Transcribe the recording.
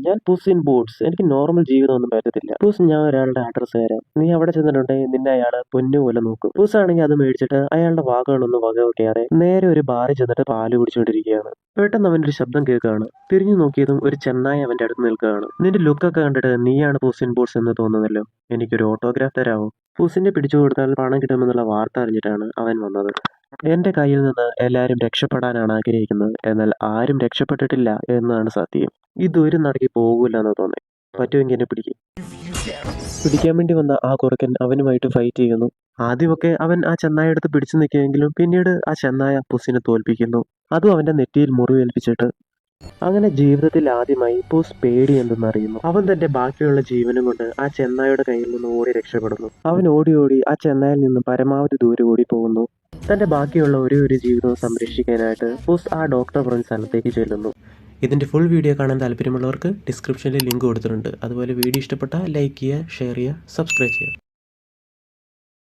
ഞാൻ പുസ് in boots. എനിക്ക് normal ജീവിതമൊന്നും പറ്റത്തില്ല. പുസ്, ഞാൻ ഒരാളുടെ അഡ്രസ്സ് തരാം. നീ അവിടെ ചെന്നിട്ടുണ്ടെങ്കിൽ നിന്നെ അയാൾ പൊന്നുപോലെ നോക്കും. പുസ് ആണെങ്കിൽ അത് മേടിച്ചിട്ട് അയാളുടെ വാക്കുകളൊന്നും വകവെക്കാതെ നേരെ ഒരു ബാറിൽ ചെന്നിട്ട് പാല് കുടിച്ചുകൊണ്ടിരിക്കുകയാണ്. പെട്ടെന്ന് അവനൊരു ശബ്ദം കേൾക്കുകയാണ്. തിരിഞ്ഞു നോക്കിയതും ഒരു ചെന്നായി അവന്റെ അടുത്ത് നിൽക്കുകയാണ്. നിന്റെ ലുക്കൊക്കെ കണ്ടിട്ട് നീയാണ് പുസ് ഇൻ ബൂട്ട്സ് എന്ന് തോന്നുന്നല്ലോ. എനിക്കൊരു ഓട്ടോഗ്രാഫ് തരാമോ? പുസിനെ പിടിച്ചു കൊടുത്താൽ പണം കിട്ടുമെന്നുള്ള വാർത്ത അറിഞ്ഞിട്ടാണ് അവൻ വന്നത്. എന്റെ കയ്യിൽ നിന്ന് എല്ലാവരും രക്ഷപ്പെടാനാണ് ആഗ്രഹിക്കുന്നത്, എന്നാൽ ആരും രക്ഷപ്പെട്ടിട്ടില്ല എന്നാണ് സത്യം. ഇതൊരു നടക്കി പോകൂല എന്ന് തോന്നി. പറ്റുമെങ്കിൽ എന്നെ പിടിക്കും. പിടിക്കാൻ വേണ്ടി വന്ന ആ കുറുക്കൻ അവനുമായിട്ട് ഫൈറ്റ് ചെയ്യുന്നു. ആദ്യമൊക്കെ അവൻ ആ ചെന്നായ എടുത്ത് പിടിച്ചു നിൽക്കുമെങ്കിലും പിന്നീട് ആ ചെന്നായ പുസിനെ തോൽപ്പിക്കുന്നു. അതും അവന്റെ നെറ്റിയിൽ മുറിവേൽപ്പിച്ചിട്ട്. അങ്ങനെ ജീവിതത്തിൽ ആദ്യമായി പുസ് പേടി എന്തെന്നറിയുന്നു. അവൻ തന്റെ ബാക്കിയുള്ള ജീവനും കൊണ്ട് ആ ചെന്നായുടെ കയ്യിൽ നിന്ന് ഓടി രക്ഷപ്പെടുന്നു. അവൻ ഓടി ഓടി ആ ചെന്നായിൽ നിന്ന് പരമാവധി ദൂരെ ഓടി പോകുന്നു. തന്റെ ബാക്കിയുള്ള ഒരു ജീവിതവും സംരക്ഷിക്കാനായിട്ട് പുസ് ആ ഡോക്ടർ പറഞ്ഞ സ്ഥലത്തേക്ക് ചെല്ലുന്നു. ഇതിന്റെ ഫുൾ വീഡിയോ കാണാൻ താല്പര്യമുള്ളവർക്ക് ഡിസ്ക്രിപ്ഷനിൽ ലിങ്ക് കൊടുത്തിട്ടുണ്ട്. അതുപോലെ വീഡിയോ ഇഷ്ടപ്പെട്ടാൽ ലൈക്ക് ചെയ്യുക, ഷെയർ ചെയ്യുക, സബ്സ്ക്രൈബ് ചെയ്യുക.